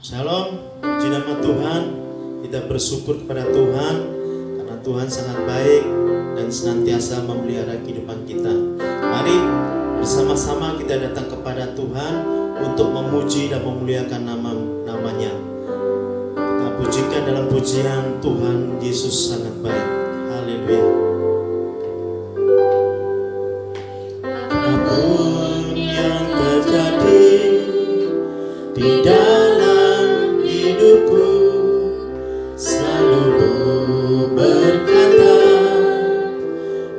Shalom, puji nama Tuhan. Kita bersyukur kepada Tuhan karena Tuhan sangat baik dan senantiasa memelihara kehidupan kita. Mari bersama-sama kita datang kepada Tuhan untuk memuji dan memuliakan namanya. Kita pujikan dalam pujian Tuhan Yesus sangat baik. Haleluya. Apapun yang terjadi di dalam hidupku, selalu ku berkata,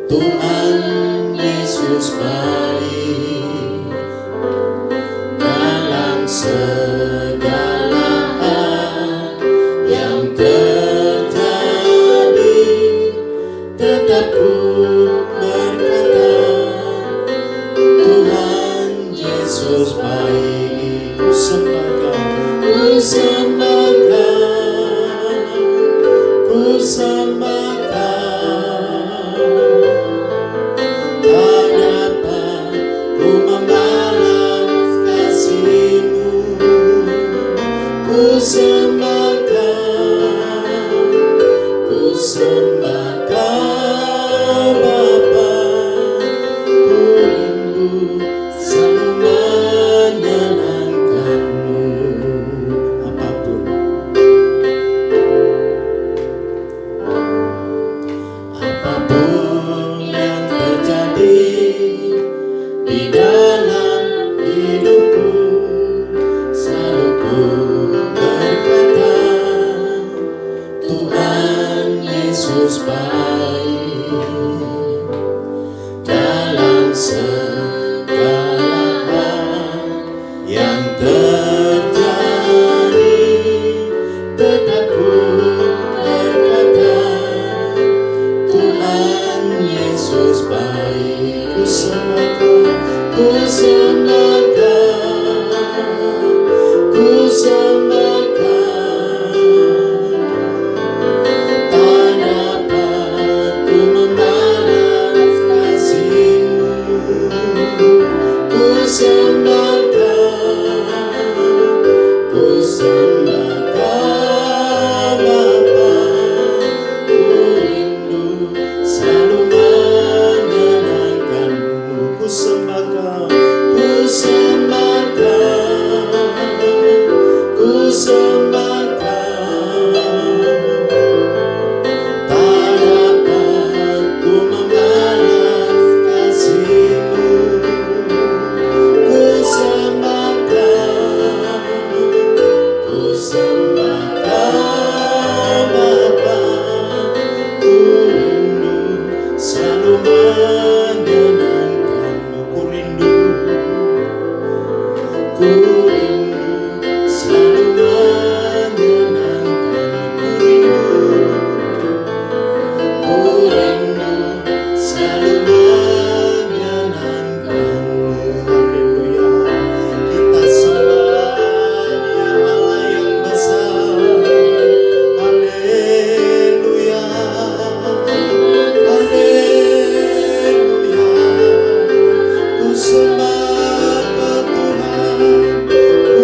Tuhan Yesus baik. Dalam segala hal yang terjadi, tetap ku berkata, Tuhan Yesus baik. Ku sembahkan, tak dapat ku membalas kasih-Mu. Ku sembahkan Bapa, ku rindu selalu menyenangkan-Mu. Apapun yang terjadi di dalam hidupku, selalu ku berkata, Tuhan Yesus baik. Dalam segala hal yang terjadi, tetap ku berkata, Tuhan Yesus baik. Ku sembahkan, tak dapat ku membalas kasih-Mu. Ku sembahkan Bapa, ku rindu selalu menyenangkan-Mu. Ku sembahkan, tak dapat ku membalas kasih-Mu. Ku sembahkan Bapa, ku rindu selalu menyenangkan-Mu. Ku rindu selalu menyenangkan-Mu. Ku rindu selalu menyenangkan-Mu. Haleluya. Kita sembah Dia Allah yang besar. Haleluya. Haleluya. Ku sembah ke Tuhan, ku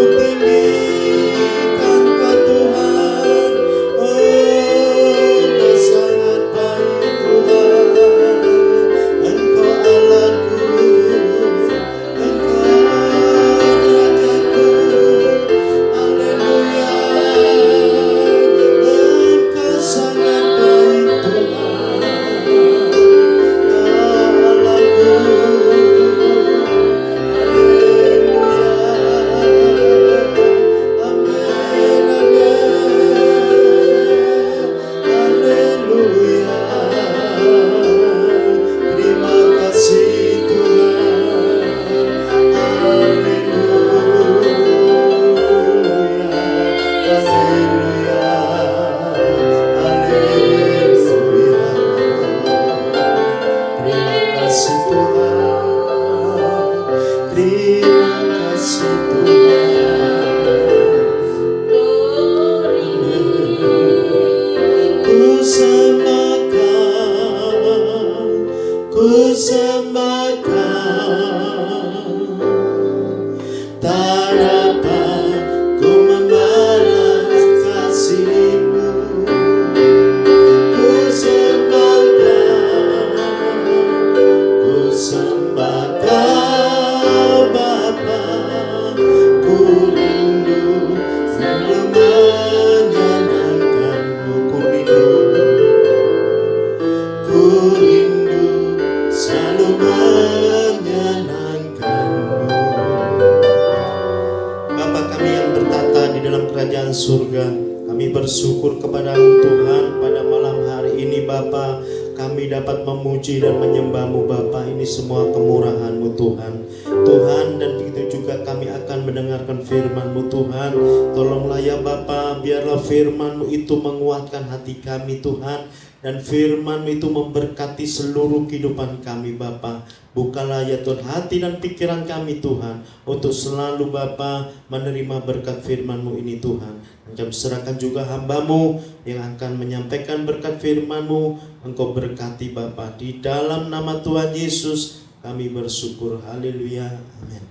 kerajaan surga. Kami bersyukur kepada-Mu Tuhan pada malam hari ini Bapa. Kami dapat memuji dan menyembah-Mu Bapa. Ini semua kemurahan-Mu Tuhan. Tuhan, dan begitu juga kami akan mendengarkan firman-Mu Tuhan. Tolonglah ya Bapa, biarlah firman-Mu itu menguatkan hati kami Tuhan. Dan firman-Mu itu memberkati seluruh kehidupan kami Bapa. Bukalah ya Tuhan hati dan pikiran kami Tuhan, untuk selalu Bapa menerima berkat firman-Mu ini Tuhan. Dan kami serahkan juga hamba-Mu yang akan menyampaikan berkat firman-Mu. Engkau berkati Bapa, di dalam nama Tuhan Yesus kami bersyukur. Haleluya, amin.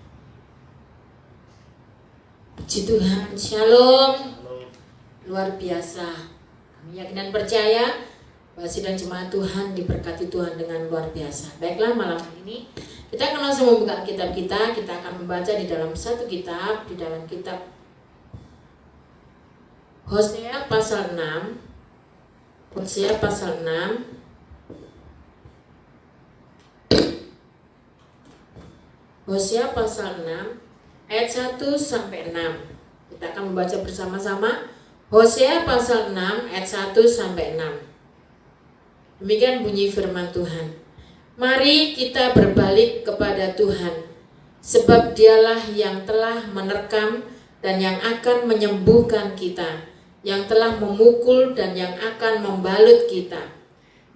Puji Tuhan, shalom. Luar biasa. Kami yakin dan percaya bahwa sidang jemaat Tuhan diberkati Tuhan dengan luar biasa. Baiklah, malam ini kita akan langsung membuka kitab kita. Kita akan membaca di dalam satu kitab, di dalam kitab Hosea pasal 6. Hosea pasal 6. Hosea pasal 6 ayat 1 sampai 6. Kita akan membaca bersama-sama Hosea pasal 6 ayat 1 sampai 6. Demikian bunyi firman Tuhan. Mari kita berbalik kepada Tuhan, sebab Dialah yang telah menerkam dan yang akan menyembuhkan kita, yang telah memukul dan yang akan membalut kita.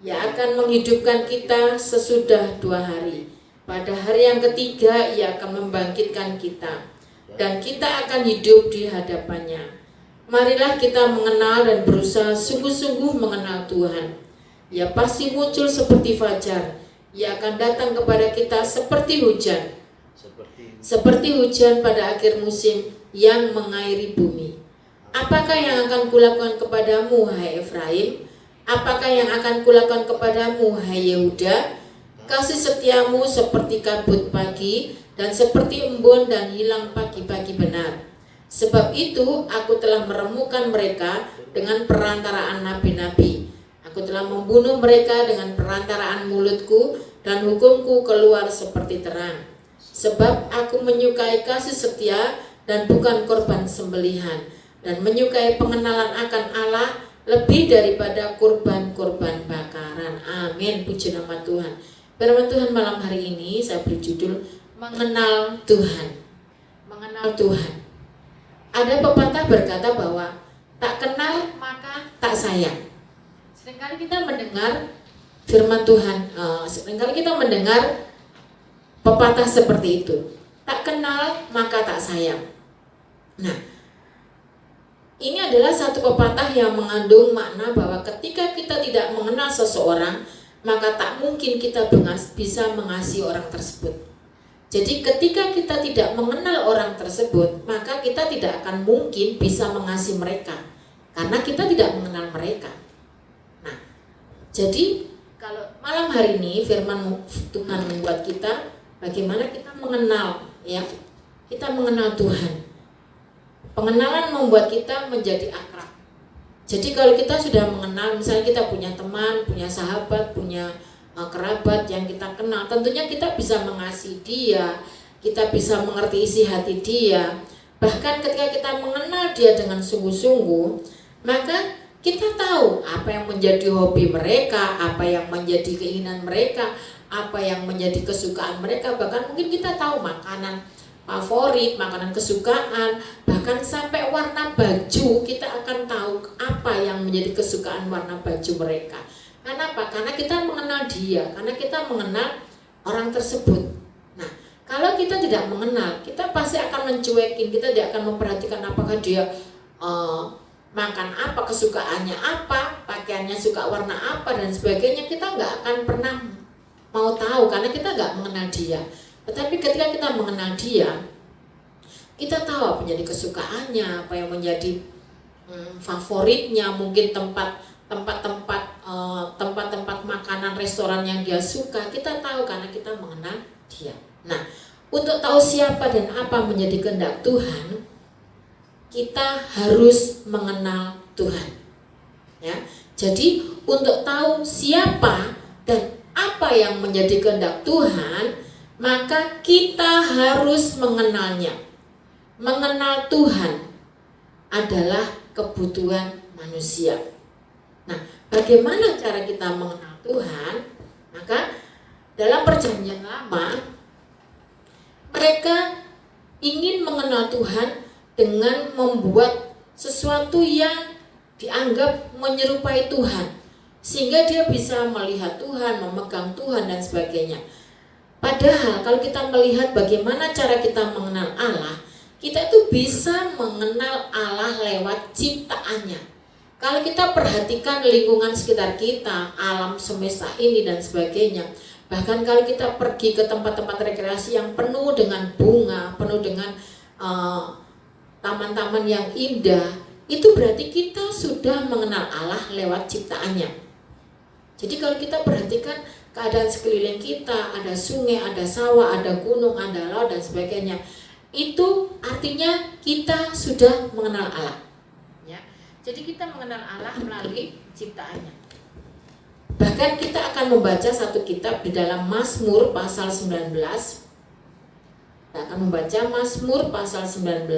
Ia akan menghidupkan kita sesudah 2 hari. Pada hari yang ketiga Ia akan membangkitkan kita, dan kita akan hidup di hadapannya. Marilah kita mengenal dan berusaha sungguh-sungguh mengenal Tuhan. Ia pasti muncul seperti fajar. Ia akan datang kepada kita seperti hujan. Seperti hujan pada akhir musim yang mengairi bumi. Apakah yang akan kulakukan kepadamu, hai Efraim? Apakah yang akan kulakukan kepadamu, hai Yehuda? Kasih setiamu seperti kabut pagi, dan seperti embun dan hilang pagi-pagi benar. Sebab itu aku telah meremukkan mereka dengan perantaraan nabi-nabi. Aku telah membunuh mereka dengan perantaraan mulutku, dan hukumku keluar seperti terang. Sebab aku menyukai kasih setia dan bukan korban sembelihan, dan menyukai pengenalan akan Allah lebih daripada korban-korban bakaran. Amin, puji nama Tuhan. Firman Tuhan malam hari ini saya beri judul Mengenal Tuhan. Mengenal Tuhan. Ada pepatah berkata bahwa tak kenal maka tak sayang. Seringkali kita mendengar firman Tuhan, seringkali kita mendengar pepatah seperti itu. Tak kenal maka tak sayang. Nah, ini adalah satu pepatah yang mengandung makna bahwa ketika kita tidak mengenal seseorang, maka tak mungkin kita bisa mengasihi orang tersebut. Jadi ketika kita tidak mengenal orang tersebut, maka kita tidak akan mungkin bisa mengasihi mereka, karena kita tidak mengenal mereka. Nah, jadi kalau malam hari ini firman Tuhan membuat kita bagaimana kita mengenal, ya, kita mengenal Tuhan. Pengenalan membuat kita menjadi akrab. Jadi kalau kita sudah mengenal, misalnya kita punya teman, punya sahabat, punya kerabat yang kita kenal, tentunya kita bisa mengasihi dia, kita bisa mengerti isi hati dia. Bahkan ketika kita mengenal dia dengan sungguh-sungguh, maka kita tahu apa yang menjadi hobi mereka, apa yang menjadi keinginan mereka, apa yang menjadi kesukaan mereka. Bahkan mungkin kita tahu makanan favorit, makanan kesukaan, bahkan sampai warna baju kita akan tahu apa yang menjadi kesukaan warna baju mereka. Karena apa? Karena kita mengenal dia, karena kita mengenal orang tersebut. Nah, kalau kita tidak mengenal, kita pasti akan mencuekin, kita tidak akan memperhatikan apakah dia makan apa, kesukaannya apa, pakaiannya suka warna apa dan sebagainya. Kita nggak akan pernah mau tahu karena kita nggak mengenal dia. Tetapi ketika kita mengenal dia, kita tahu apa menjadi kesukaannya, apa yang menjadi favoritnya, mungkin tempat-tempat makanan restoran yang dia suka, kita tahu karena kita mengenal dia. Nah, untuk tahu siapa dan apa menjadi kehendak Tuhan, kita harus mengenal Tuhan. Ya, jadi untuk tahu siapa dan apa yang menjadi kehendak Tuhan, maka kita harus mengenalnya, mengenal Tuhan. adalah kebutuhan manusia. Nah, bagaimana cara kita mengenal Tuhan? Maka dalam perjanjian lama mereka ingin mengenal Tuhan dengan membuat sesuatu yang dianggap menyerupai Tuhan, sehingga dia bisa melihat Tuhan, memegang Tuhan dan sebagainya. Padahal kalau kita melihat bagaimana cara kita mengenal Allah, kita itu bisa mengenal Allah lewat ciptaannya. Kalau kita perhatikan lingkungan sekitar kita, alam semesta ini dan sebagainya, bahkan kalau kita pergi ke tempat-tempat rekreasi yang penuh dengan bunga, penuh dengan taman-taman yang indah, itu berarti kita sudah mengenal Allah lewat ciptaannya. Jadi kalau kita perhatikan keadaan sekeliling kita, ada sungai, ada sawah, ada gunung, ada laut dan sebagainya, itu artinya kita sudah mengenal Allah. Ya. Jadi kita mengenal Allah melalui ciptaannya. Bahkan kita akan membaca satu kitab di dalam Mazmur pasal 19. Kita akan membaca Mazmur pasal 19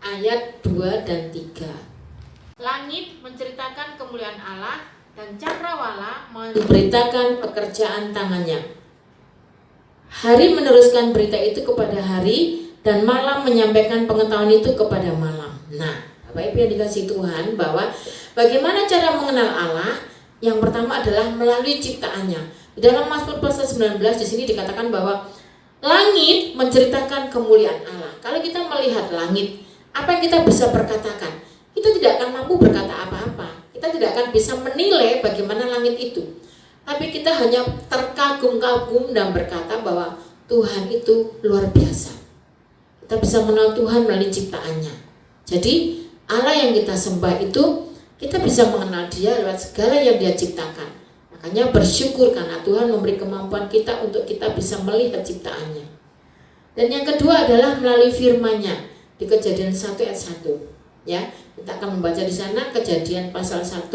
ayat 2 dan 3. Langit menceritakan kemuliaan Allah dan cakrawala memberitakan pekerjaan tangannya. Hari meneruskan berita itu kepada hari dan malam menyampaikan pengetahuan itu kepada malam. Nah, Bapak Ibu yang dikasihi Tuhan, bahwa bagaimana cara mengenal Allah? Yang pertama adalah melalui ciptaannya. Di dalam Mazmur pasal 19 di sini dikatakan bahwa langit menceritakan kemuliaan Allah. Kalau kita melihat langit, apa yang kita bisa perkatakan? Kita tidak akan mampu berkata apa-apa. Kita tidak akan bisa menilai bagaimana langit itu. Tapi kita hanya terkagum-kagum dan berkata bahwa Tuhan itu luar biasa. Kita bisa mengenal Tuhan melalui ciptaannya. Jadi Allah yang kita sembah itu, kita bisa mengenal Dia lewat segala yang Dia ciptakan. Makanya bersyukur karena Tuhan memberi kemampuan kita untuk kita bisa melihat ciptaannya. Dan yang kedua adalah melalui firman-Nya di Kejadian 1 ayat 1. Ya, kita akan membaca di sana Kejadian pasal 1.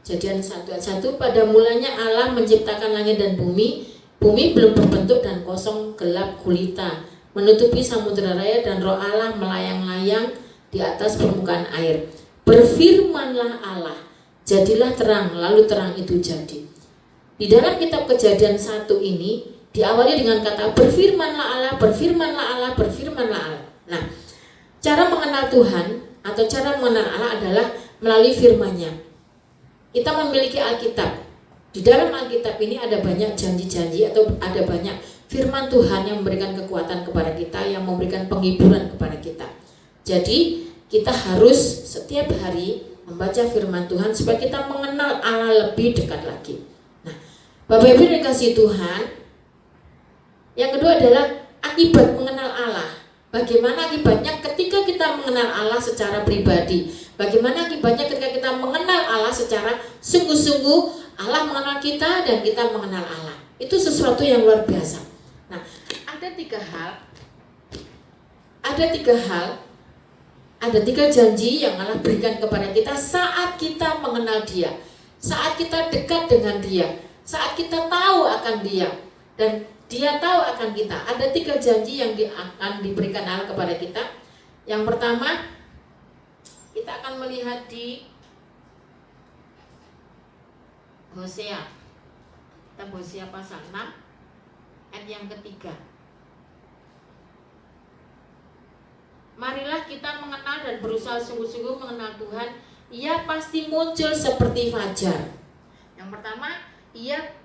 Kejadian 1 ayat 1, pada mulanya Allah menciptakan langit dan bumi. Bumi belum berbentuk dan kosong, gelap gulita, menutupi samudera raya, dan roh Allah melayang-layang di atas permukaan air. Berfirmanlah Allah, jadilah terang, lalu terang itu jadi. Di dalam kitab Kejadian 1 ini diawali dengan kata berfirmanlah Allah, berfirmanlah Allah, berfirmanlah Allah. Nah, cara mengenal Tuhan atau cara mengenal Allah adalah melalui firman-Nya. Kita memiliki Alkitab. Di dalam Alkitab ini ada banyak janji-janji atau ada banyak firman Tuhan yang memberikan kekuatan kepada kita, yang memberikan penghiburan kepada kita. Jadi kita harus setiap hari membaca firman Tuhan supaya kita mengenal Allah lebih dekat lagi. Nah, Bapak Ibu yang dikasihi Tuhan, yang kedua adalah akibat mengenal Allah. Bagaimana akibatnya ketika kita mengenal Allah secara pribadi? Bagaimana akibatnya ketika kita mengenal Allah secara sungguh-sungguh? Allah mengenal kita dan kita mengenal Allah. Itu sesuatu yang luar biasa. Nah, ada tiga janji yang Allah berikan kepada kita saat kita mengenal Dia, saat kita dekat dengan Dia, saat kita tahu akan Dia, dan Dia tahu akan kita. Ada 3 janji yang akan diberikan Allah kepada kita. Yang pertama, kita akan melihat di Hosea. Kita Hosea pasal 6 ayat yang ketiga. Marilah kita mengenal dan berusaha sungguh-sungguh mengenal Tuhan. Ia pasti muncul seperti fajar. Yang pertama,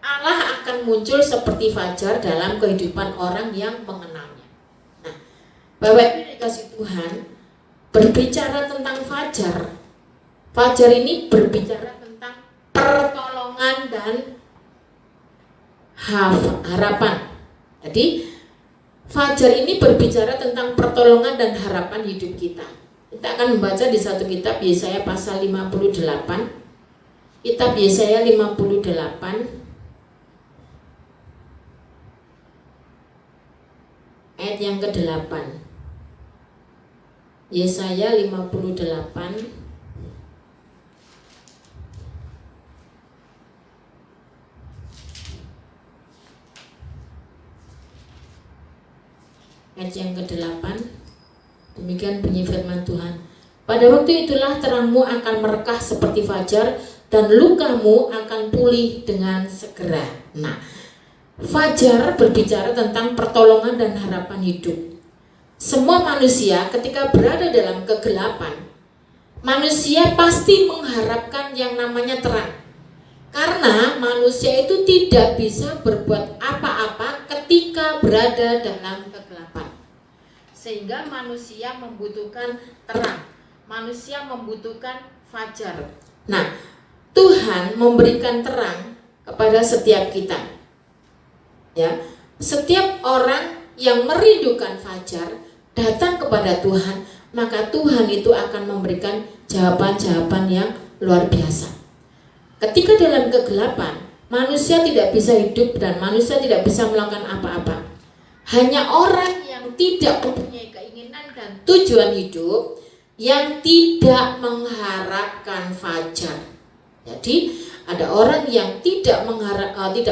Allah akan muncul seperti fajar dalam kehidupan orang yang mengenalnya. Nah, Bapak Ibu dikasih Tuhan, berbicara tentang fajar. Fajar ini berbicara tentang pertolongan dan harapan. Jadi fajar ini berbicara tentang pertolongan dan harapan hidup kita. Kita akan membaca di satu kitab Yesaya pasal 58. Kitab Yesaya 58 ayat yang ke-8. Yesaya 58 ayat ayat yang ke-8. Demikian bunyi firman Tuhan. Pada waktu itulah terangmu akan merekah seperti fajar dan lukamu akan pulih dengan segera. Nah, fajar berbicara tentang pertolongan dan harapan hidup. Semua manusia ketika berada dalam kegelapan, manusia pasti mengharapkan yang namanya terang. Karena manusia itu tidak bisa berbuat apa-apa ketika berada dalam kegelapan. Sehingga manusia membutuhkan terang. Manusia membutuhkan fajar. Nah, Tuhan memberikan terang kepada setiap kita. Ya, setiap orang yang merindukan fajar datang kepada Tuhan, maka Tuhan itu akan memberikan jawaban-jawaban yang luar biasa. Ketika dalam kegelapan, manusia tidak bisa hidup dan manusia tidak bisa melakukan apa-apa. Hanya orang yang tidak mempunyai keinginan dan tujuan hidup yang tidak mengharapkan fajar. Jadi ada orang yang tidak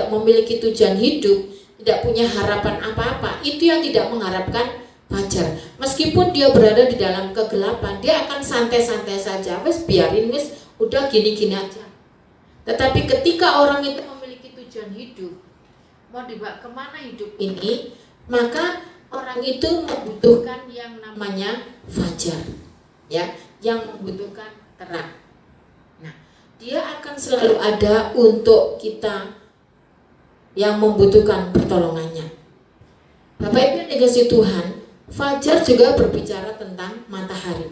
memiliki tujuan hidup, tidak punya harapan apa-apa, itu yang tidak mengharapkan fajar. Meskipun dia berada di dalam kegelapan, dia akan santai-santai saja, wes biarin wes, udah gini-gini aja. Tetapi ketika orang itu memiliki tujuan hidup, mau dibawa kemana hidup ini, maka orang itu membutuhkan yang namanya fajar, ya, yang membutuhkan terang. Nah, dia akan selalu ada untuk kita yang membutuhkan pertolongannya. Bapak Ibu yang dikasihi Tuhan, fajar juga berbicara tentang matahari.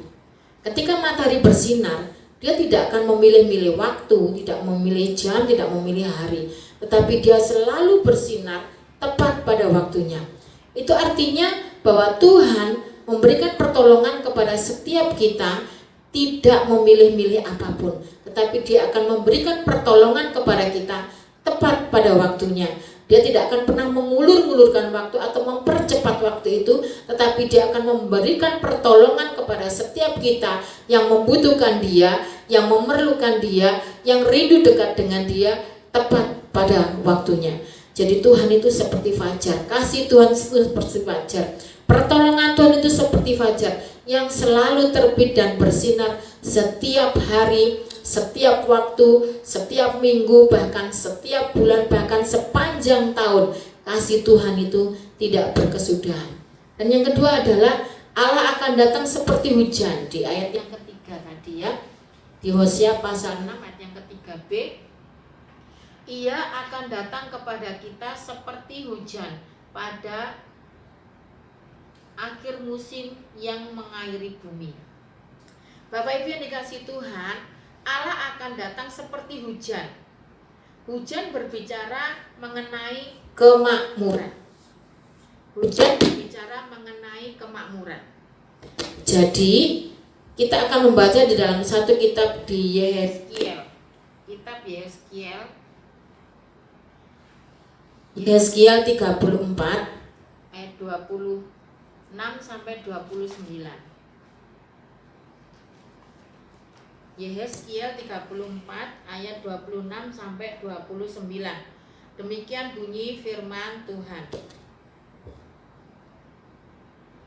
Ketika matahari bersinar, dia tidak akan memilih-milih waktu, tidak memilih jam, tidak memilih hari, tetapi dia selalu bersinar tepat pada waktunya. Itu artinya bahwa Tuhan memberikan pertolongan kepada setiap kita, tidak memilih-milih apapun, tetapi dia akan memberikan pertolongan kepada kita tepat pada waktunya. Dia tidak akan pernah mengulur-ngulurkan waktu atau mempercepat waktu itu, tetapi dia akan memberikan pertolongan kepada setiap kita yang membutuhkan dia, yang memerlukan dia, yang rindu dekat dengan dia, tepat pada waktunya. Jadi Tuhan itu seperti fajar, kasih Tuhan itu seperti fajar, pertolongan Tuhan itu seperti fajar yang selalu terbit dan bersinar setiap hari, setiap waktu, setiap minggu, bahkan setiap bulan, bahkan sepanjang tahun. Kasih Tuhan itu tidak berkesudahan. Dan yang kedua adalah Allah akan datang seperti hujan, di ayat yang ketiga tadi ya, di Hosea pasal 6 ayat yang ketiga B. Ia akan datang kepada kita seperti hujan pada akhir musim yang mengairi bumi. Bapak Ibu yang dikasihi Tuhan, Allah akan datang seperti hujan. Hujan berbicara mengenai kemakmuran. Hujan berbicara mengenai kemakmuran. Jadi kita akan membaca di dalam satu kitab di Yehezkiel. Kitab Yehezkiel 34 ayat 26 sampai 29. Yehezkiel 34 ayat 26 sampai 29. Demikian bunyi firman Tuhan.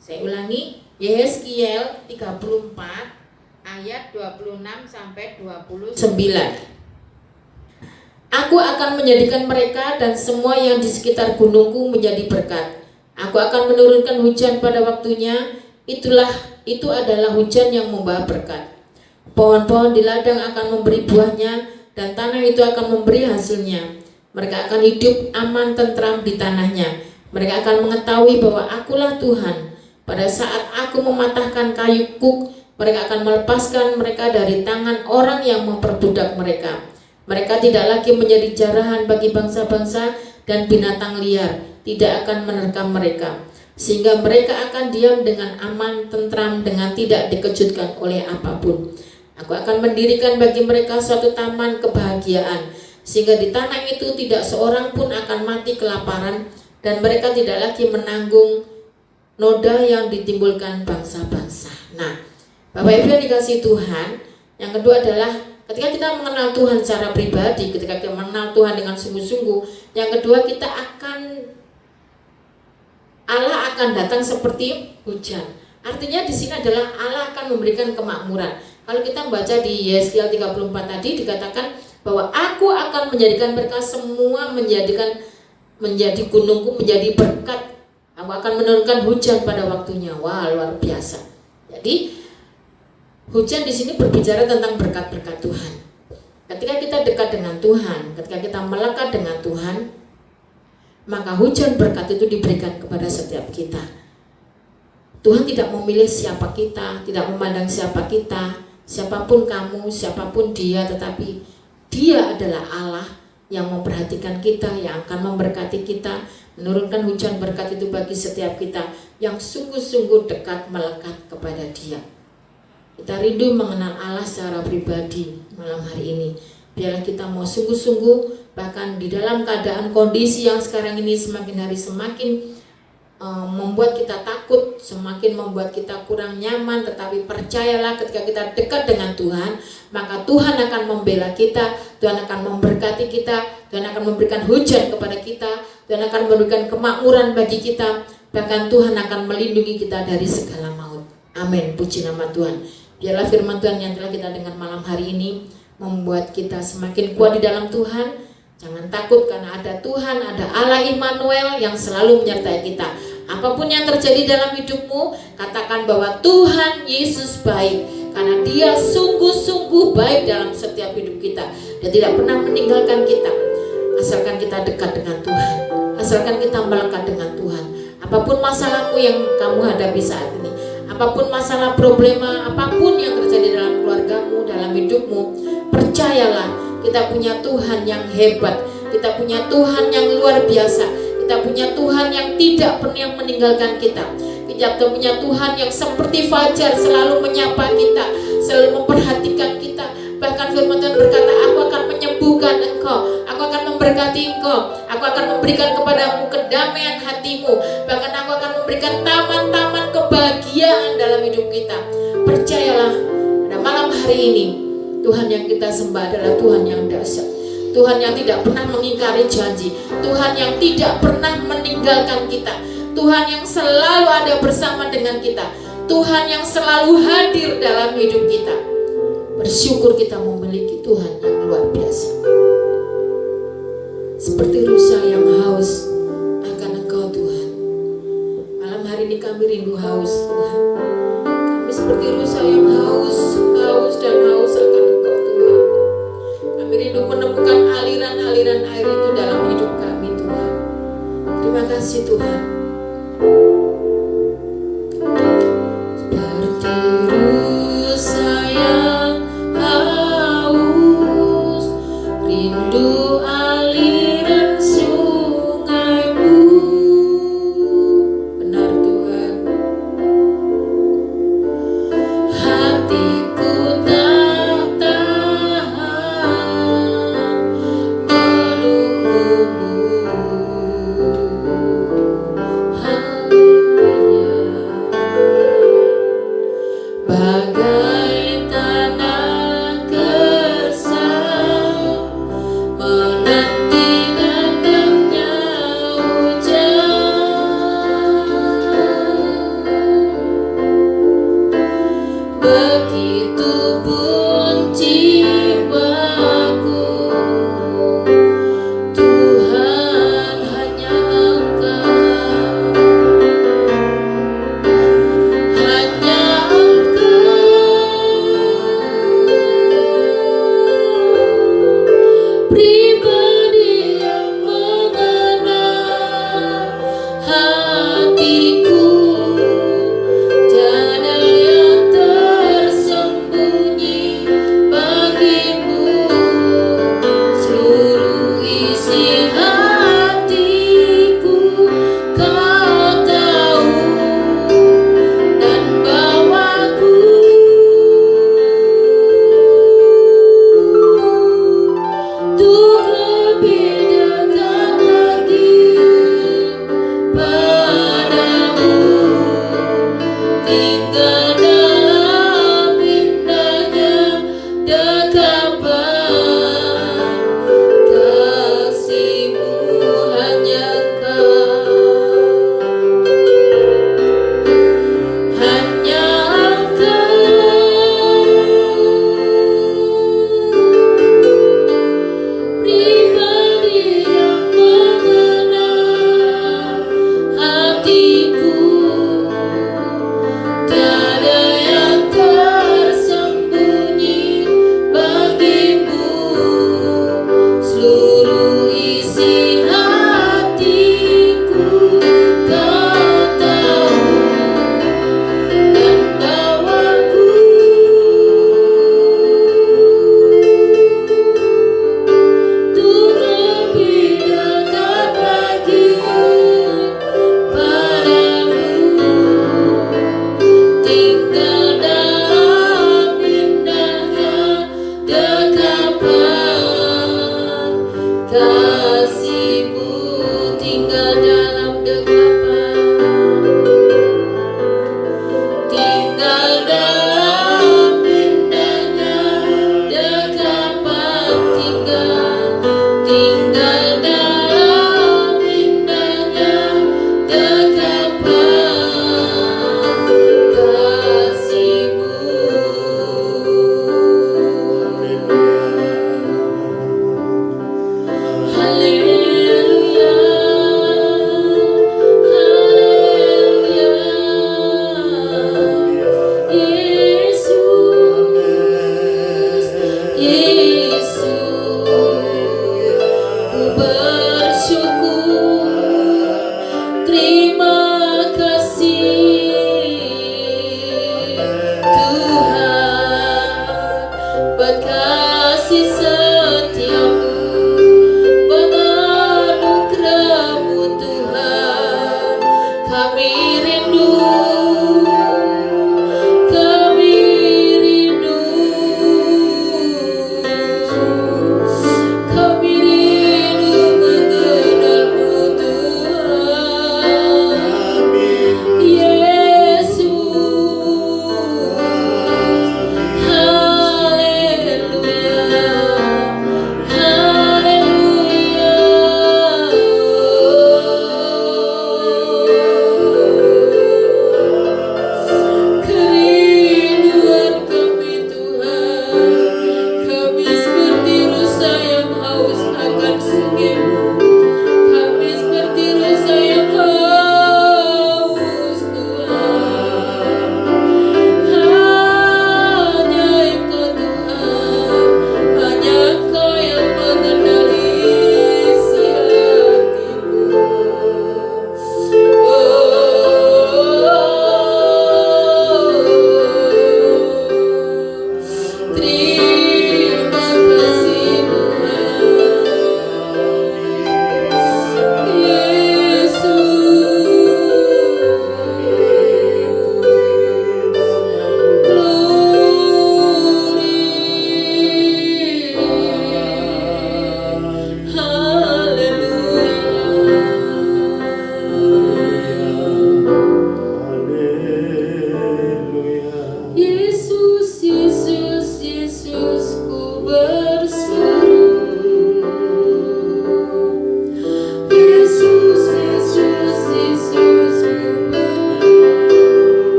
Saya ulangi, Yehezkiel 34 ayat 26 sampai 29. Aku akan menjadikan mereka dan semua yang di sekitar gunungku menjadi berkat. Aku akan menurunkan hujan pada waktunya. Itu adalah hujan yang membawa berkat. Pohon-pohon di ladang akan memberi buahnya dan tanah itu akan memberi hasilnya. Mereka akan hidup aman tentram di tanahnya. Mereka akan mengetahui bahwa akulah Tuhan. Pada saat aku mematahkan kayu kuk, mereka akan melepaskan mereka dari tangan orang yang memperbudak mereka. Mereka tidak lagi menjadi jarahan bagi bangsa-bangsa dan binatang liar tidak akan menerkam mereka, sehingga mereka akan diam dengan aman, tentram, dengan tidak dikejutkan oleh apapun. Aku akan mendirikan bagi mereka suatu taman kebahagiaan, sehingga di tanah itu tidak seorang pun akan mati kelaparan, dan mereka tidak lagi menanggung noda yang ditimbulkan bangsa-bangsa. Nah, Bapak Ibu yang dikasihi Tuhan, yang kedua adalah ketika kita mengenal Tuhan secara pribadi, ketika kita mengenal Tuhan dengan sungguh-sungguh, yang kedua kita akan Allah akan datang seperti hujan. Artinya di sini adalah Allah akan memberikan kemakmuran. Kalau kita membaca di Yesaya 34 tadi dikatakan bahwa aku akan menjadikan berkat semua, menjadi gunungku menjadi berkat. Aku akan menurunkan hujan pada waktunya. Wah, luar biasa. Jadi hujan di sini berbicara tentang berkat-berkat Tuhan. Ketika kita dekat dengan Tuhan, ketika kita melekat dengan Tuhan, maka hujan berkat itu diberikan kepada setiap kita. Tuhan tidak memilih siapa kita, tidak memandang siapa kita, siapapun kamu, siapapun dia, tetapi Dia adalah Allah yang memperhatikan kita, yang akan memberkati kita, menurunkan hujan berkat itu bagi setiap kita yang sungguh-sungguh dekat melekat kepada Dia. Kita rindu mengenal Allah secara pribadi malam hari ini. Biarlah kita mau sungguh-sungguh, bahkan di dalam keadaan kondisi yang sekarang ini semakin hari semakin membuat kita takut, semakin membuat kita kurang nyaman, tetapi percayalah ketika kita dekat dengan Tuhan, maka Tuhan akan membela kita, Tuhan akan memberkati kita, Tuhan akan memberikan hujan kepada kita, Tuhan akan memberikan kemakmuran bagi kita, bahkan Tuhan akan melindungi kita dari segala maut. Amin, puji nama Tuhan. Biarlah firman Tuhan yang telah kita dengar malam hari ini membuat kita semakin kuat di dalam Tuhan. Jangan takut karena ada Tuhan, ada Allah Immanuel yang selalu menyertai kita. Apapun yang terjadi dalam hidupmu, katakan bahwa Tuhan Yesus baik, karena Dia sungguh-sungguh baik dalam setiap hidup kita. Dia tidak pernah meninggalkan kita, asalkan kita dekat dengan Tuhan, asalkan kita melekat dengan Tuhan. Apapun masalahmu yang kamu hadapi saat ini, apapun masalah problema, apapun yang terjadi dalam keluargamu, dalam hidupmu, percayalah kita punya Tuhan yang hebat, kita punya Tuhan yang luar biasa, kita punya Tuhan yang tidak pernah meninggalkan kita. Kita punya Tuhan yang seperti fajar selalu menyapa kita, selalu memperhatikan kita. Bahkan firman Tuhan berkata, aku akan menyembuhkan engkau, aku akan memberkati engkau, aku akan memberikan kepadamu kedamaian hatimu, bahkan aku akan memberikan taman-taman kebahagiaan dalam hidup kita. Percayalah, pada malam hari ini Tuhan yang kita sembah adalah Tuhan yang dahsyat, Tuhan yang tidak pernah mengingkari janji, Tuhan yang tidak pernah meninggalkan kita, Tuhan yang selalu ada bersama dengan kita, Tuhan yang selalu hadir dalam hidup kita. Bersyukur kita memiliki Tuhan yang luar biasa. Seperti rusa yang haus akan Engkau Tuhan. Malam hari ini kami rindu haus Tuhan. Kami seperti rusa yang haus dan haus akan Engkau Tuhan. Kami rindu menemukan aliran-aliran air itu dalam hidup kami Tuhan. Terima kasih Tuhan. Seperti rusa yang haus, rindu aliran sungaimu. Benar Tuhan. Hatiku tak tahan menunggumu.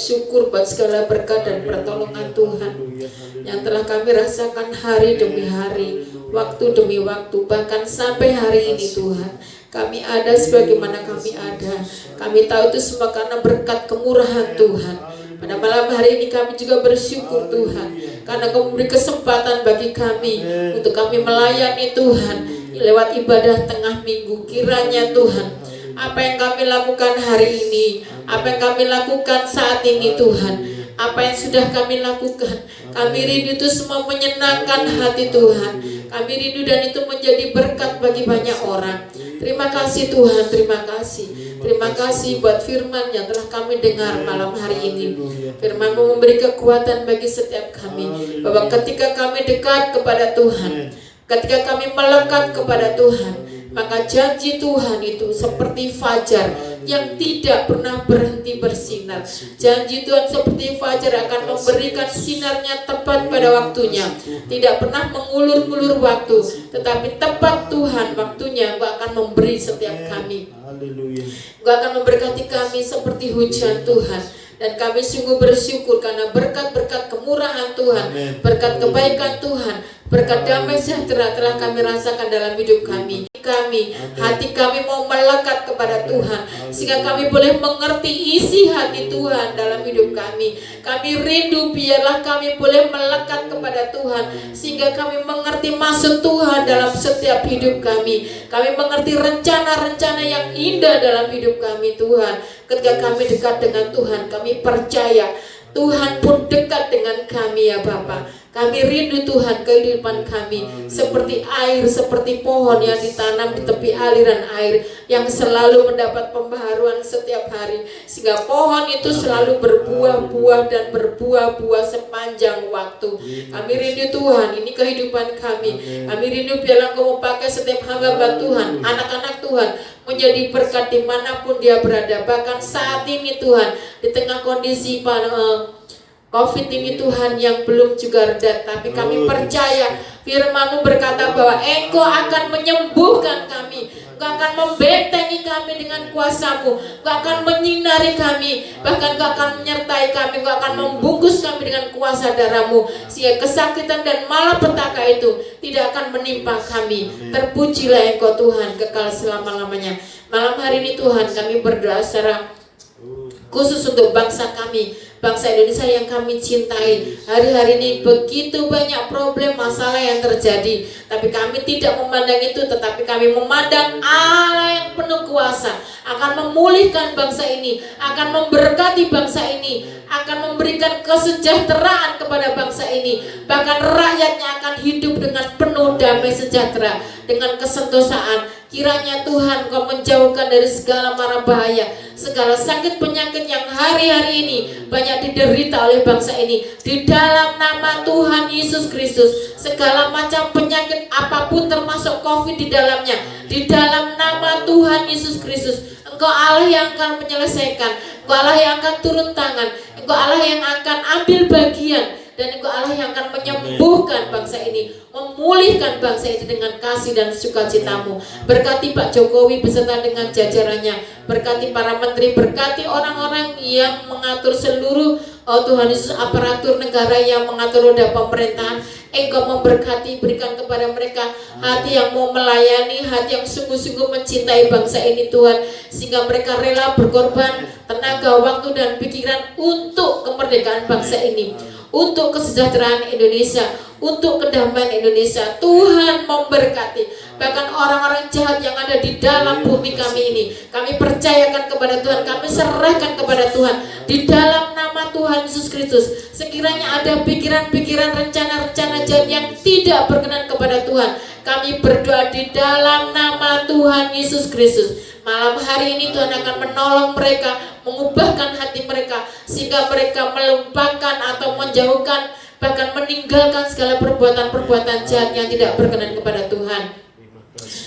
syukur buat segala berkat dan pertolongan Tuhan yang telah kami rasakan hari demi hari, waktu demi waktu, bahkan sampai hari ini Tuhan. Kami ada sebagaimana kami ada. Kami tahu itu semua karena berkat kemurahan Tuhan. Pada malam hari ini kami juga bersyukur Tuhan, karena Kau memberi kesempatan bagi kami untuk kami melayani Tuhan lewat ibadah tengah minggu. Kiranya Tuhan, apa yang kami lakukan hari ini, apa yang kami lakukan saat ini Tuhan, apa yang sudah kami lakukan, kami rindu itu semua menyenangkan hati Tuhan. Kami rindu dan itu menjadi berkat bagi banyak orang. Terima kasih Tuhan, terima kasih. Terima kasih buat firman yang telah kami dengar malam hari ini. Firman-Mu memberi kekuatan bagi setiap kami, bahwa ketika kami dekat kepada Tuhan, ketika kami melekat kepada Tuhan, Maka janji Tuhan itu seperti fajar yang tidak pernah berhenti bersinar. Janji Tuhan seperti fajar akan memberikan sinarnya tepat pada waktunya, tidak pernah mengulur-ulur waktu, tetapi tepat Tuhan waktunya Engkau akan memberi setiap kami. Engkau akan memberkati kami seperti hujan Tuhan. Dan kami sungguh bersyukur karena berkat-berkat kemurahan Tuhan, berkat kebaikan Tuhan, berkat damai sejahtera telah kami rasakan dalam hidup kami. Hati kami mau melekat kepada Tuhan, sehingga kami boleh mengerti isi hati Tuhan dalam hidup kami. Kami rindu biarlah kami boleh melekat kepada Tuhan, sehingga kami mengerti maksud Tuhan dalam setiap hidup kami. Kami mengerti rencana-rencana yang indah dalam hidup kami Tuhan. Ketika kami dekat dengan Tuhan, kami percaya Tuhan pun dekat dengan kami ya Bapa. Kami rindu Tuhan kehidupan kami seperti air, seperti pohon yang ditanam di tepi aliran air yang selalu mendapat pembaharuan setiap hari, sehingga pohon itu selalu berbuah-buah dan berbuah-buah sepanjang waktu. Kami rindu Tuhan, ini kehidupan kami. Kami rindu biarlah Engkau memakai setiap hamba Tuhan, anak-anak Tuhan, menjadi berkat dimanapun dia berada. Bahkan saat ini Tuhan, di tengah kondisi COVID ini Tuhan yang belum juga reda, tapi kami percaya firman-Mu berkata bahwa Engkau akan menyembuhkan kami, Engkau akan membentengi kami dengan kuasa-Mu, Engkau akan menyinari kami, bahkan Engkau akan menyertai kami, Engkau akan membungkus kami dengan kuasa darah-Mu, sehingga kesakitan dan malapetaka itu tidak akan menimpa kami. Terpujilah Engkau Tuhan kekal selama-lamanya. Malam hari ini Tuhan, kami berdoa secara khusus untuk bangsa kami, bangsa Indonesia yang kami cintai. Hari-hari ini begitu banyak problem, masalah yang terjadi, tapi kami tidak memandang itu, tetapi kami memandang Allah yang penuh kuasa akan memulihkan bangsa ini, akan memberkati bangsa ini, akan memberikan kesejahteraan kepada bangsa ini. Bahkan rakyatnya akan hidup dengan penuh damai sejahtera, dengan kesentosaan. Kiranya Tuhan Kau menjauhkan dari segala mara bahaya, segala sakit penyakit yang hari-hari ini banyak diderita oleh bangsa ini. Di dalam nama Tuhan Yesus Kristus, segala macam penyakit apapun termasuk COVID di dalamnya, di dalam nama Tuhan Yesus Kristus, Engkau Allah yang akan menyelesaikan, Engkau Allah yang akan turun tangan, Engkau Allah yang akan ambil bagian, dan Engkau Allah yang akan menyembuhkan bangsa ini, memulihkan bangsa ini dengan kasih dan sukacita-Mu. Berkati Pak Jokowi beserta dengan jajarannya, berkati para menteri, berkati orang-orang yang mengatur seluruh Tuhan Yesus aparatur negara yang mengatur roda pemerintahan. Engkau memberkati, berikan kepada mereka hati yang mau melayani, hati yang sungguh-sungguh mencintai bangsa ini Tuhan, sehingga mereka rela berkorban tenaga, waktu dan pikiran untuk kemerdekaan bangsa ini, untuk kesejahteraan Indonesia, untuk kedamaian Indonesia. Tuhan memberkati. Bahkan orang-orang jahat yang ada di dalam bumi kami ini, kami percayakan kepada Tuhan, kami serahkan kepada Tuhan. Di dalam nama Tuhan Yesus Kristus, sekiranya ada pikiran-pikiran, rencana-rencana jahat yang tidak berkenan kepada Tuhan, kami berdoa di dalam nama Tuhan Yesus Kristus. Malam hari ini Tuhan akan menolong mereka, mengubahkan hati mereka, sehingga mereka melupakan atau menjauhkan, bahkan meninggalkan segala perbuatan-perbuatan jahat yang tidak berkenan kepada Tuhan.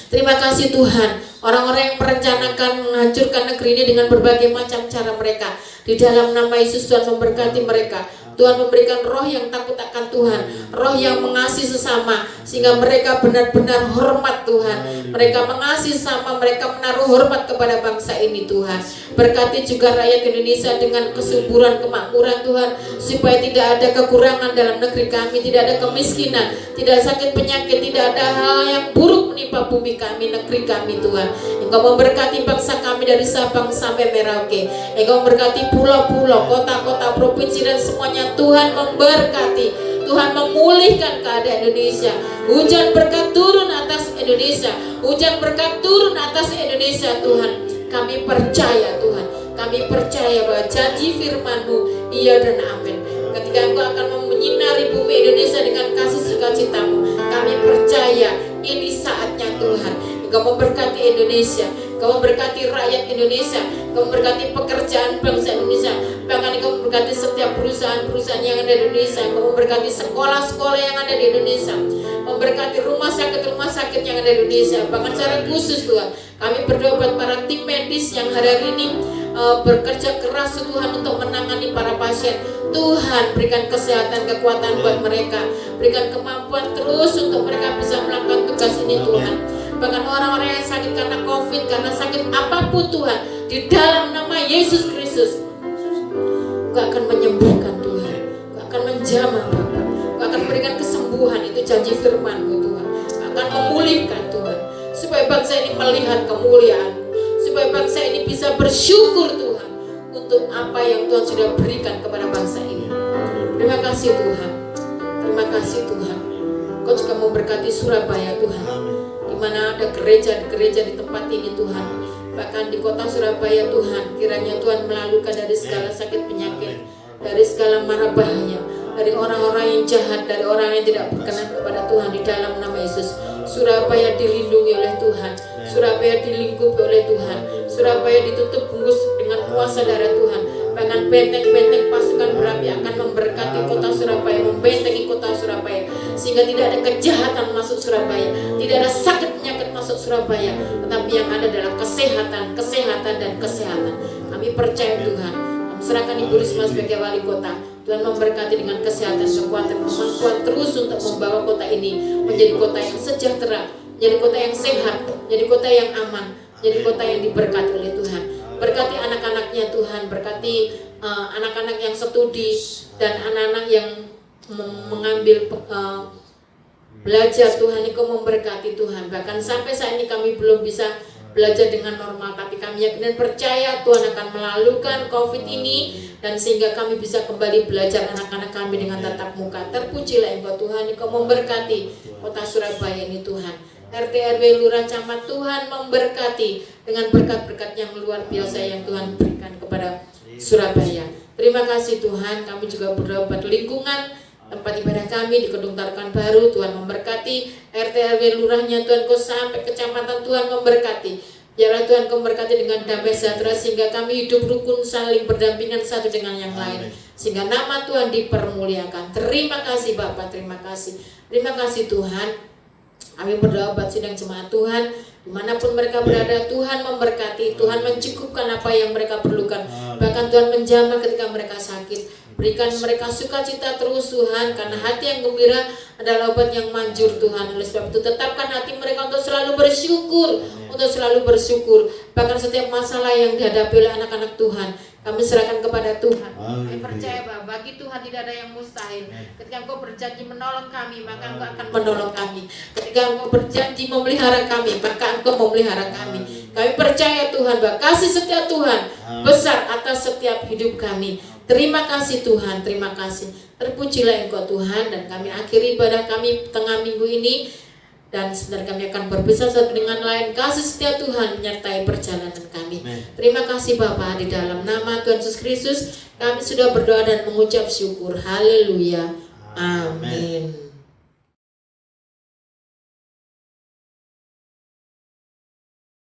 Terima kasih Tuhan, orang-orang yang merencanakan menghancurkan negeri ini dengan berbagai macam cara mereka, di dalam nama Yesus Tuhan memberkati mereka. Tuhan memberikan roh yang takut akan Tuhan, roh yang mengasihi sesama, sehingga mereka benar-benar hormat Tuhan. Mereka mengasihi sesama, mereka menaruh hormat kepada bangsa ini Tuhan. Berkati juga rakyat Indonesia dengan kesuburan, kemakmuran Tuhan, supaya tidak ada kekurangan dalam negeri kami, tidak ada kemiskinan, tidak sakit penyakit, tidak ada hal yang buruk menimpa bumi kami, negeri kami Tuhan. Engkau memberkati bangsa kami dari Sabang sampai Merauke. Engkau memberkati pulau-pulau, kota-kota, provinsi dan semuanya. Tuhan memberkati, Tuhan memulihkan keadaan Indonesia. Hujan berkat turun atas Indonesia, hujan berkat turun atas Indonesia Tuhan. Kami percaya Tuhan, kami percaya bahwa janji firman-Mu iya dan amin. Ketika Engkau akan menyinari bumi Indonesia dengan kasih sukacita-Mu, kami percaya ini saatnya Tuhan. Engkau memberkati Indonesia, Engkau memberkati rakyat Indonesia, Engkau memberkati pekerjaan bangsa Indonesia, bahkan Engkau memberkati setiap perusahaan perusahaan-perusahaan yang ada di Indonesia. Engkau memberkati sekolah-sekolah yang ada di Indonesia, memberkati rumah sakit yang ada di Indonesia. Bahkan secara khusus Tuhan, kami berdoa buat para tim medis yang hari ini bekerja keras Tuhan untuk menangani para pasien. Tuhan, berikan kesehatan, kekuatan buat mereka, berikan kemampuan terus untuk mereka bisa melakukan tugas ini Tuhan. Bahkan orang-orang yang sakit karena COVID, karena sakit apapun Tuhan, di dalam nama Yesus Kristus, Engkau akan menyembuhkan Tuhan, Engkau akan menjamah Bapa, Engkau akan berikan kesembuhan, itu janji firman-Mu Tuhan, akan memulihkan Tuhan, supaya bangsa ini melihat kemuliaan-Mu, supaya bangsa ini bisa bersyukur Tuhan untuk apa yang Tuhan sudah berikan kepada bangsa ini. Terima kasih Tuhan, terima kasih Tuhan. Kau juga memberkati Surabaya Tuhan, di mana ada gereja di tempat ini Tuhan. Bahkan di kota Surabaya Tuhan, kiranya Tuhan melalukan dari segala sakit penyakit, dari segala mara bahaya, dari orang-orang yang jahat, dari orang yang tidak berkenan kepada Tuhan, di dalam nama Yesus. Surabaya dilindungi oleh Tuhan, Surabaya dilingkupi oleh Tuhan, Surabaya ditutup bungkus dengan kuasa darah Tuhan. Bahkan benteng-benteng pasukan berapi akan memberkati kota Surabaya, membentengi kota Surabaya, sehingga tidak ada kejahatan masuk Surabaya, tidak ada sakit penyakit masuk Surabaya, tetapi yang ada adalah kesehatan, dan kesehatan. Kami percaya Tuhan. Kami serahkan Ibu Risma sebagai wali kota. Tuhan memberkati dengan kesehatan, kekuatan, kemampuan terus untuk membawa kota ini menjadi kota yang sejahtera, menjadi kota yang sehat, menjadi kota yang aman, menjadi kota yang diberkati oleh Tuhan. Berkati anak-anaknya Tuhan, berkati anak-anak yang studi dan anak-anak yang mengambil belajar Tuhan. Engkau memberkati Tuhan. Bahkan sampai saat ini kami belum bisa belajar dengan normal, tapi kami yakin dan percaya Tuhan akan melalukan COVID ini, dan sehingga kami bisa kembali belajar anak-anak kami dengan tatap muka. Terpujilah Engkau Tuhan, Engkau memberkati kota Surabaya ini Tuhan. RT RW Lurah Camat, Tuhan memberkati dengan berkat-berkat yang luar biasa yang Tuhan berikan kepada Surabaya. Terima kasih Tuhan. Kami juga berdoa buat lingkungan tempat ibadah kami di Gedung Tarkan Baru. Tuhan memberkati RT RW Lurahnya Tuhan, Kau sampai kecamatan Tuhan memberkati. Biarlah Tuhan Kau memberkati dengan damai sejahtera, sehingga kami hidup rukun, saling berdampingan satu dengan yang lain, sehingga nama Tuhan dipermuliakan. Terima kasih Bapak, terima kasih. Terima kasih Tuhan. Kami berdoa buat sidang jemaat Tuhan, dimanapun mereka berada, Tuhan memberkati, Tuhan mencukupkan apa yang mereka perlukan. Bahkan Tuhan menjamah ketika mereka sakit. Berikan mereka sukacita terus Tuhan, karena hati yang gembira adalah obat yang manjur Tuhan. Oleh sebab itu tetapkan hati mereka untuk selalu bersyukur, untuk selalu bersyukur. Bahkan setiap masalah yang dihadapi oleh anak-anak Tuhan, kami serahkan kepada Tuhan. Kami percaya bahwa bagi Tuhan tidak ada yang mustahil. Ketika Engkau berjanji menolong kami, maka Engkau akan menolong kami. Ketika Engkau berjanji memelihara kami, maka Engkau memelihara kami. Kami percaya Tuhan bahwa kasih setia Tuhan besar atas setiap hidup kami. Terima kasih Tuhan, terima kasih. Terpujilah Engkau Tuhan, dan kami akhiri ibadah kami tengah minggu ini. Dan sebentar kami akan berpisah satu dengan lain. Kasih setia Tuhan menyertai perjalanan kami. Terima kasih Bapa, di dalam nama Tuhan Yesus Kristus kami sudah berdoa dan mengucap syukur. Haleluya. Amin.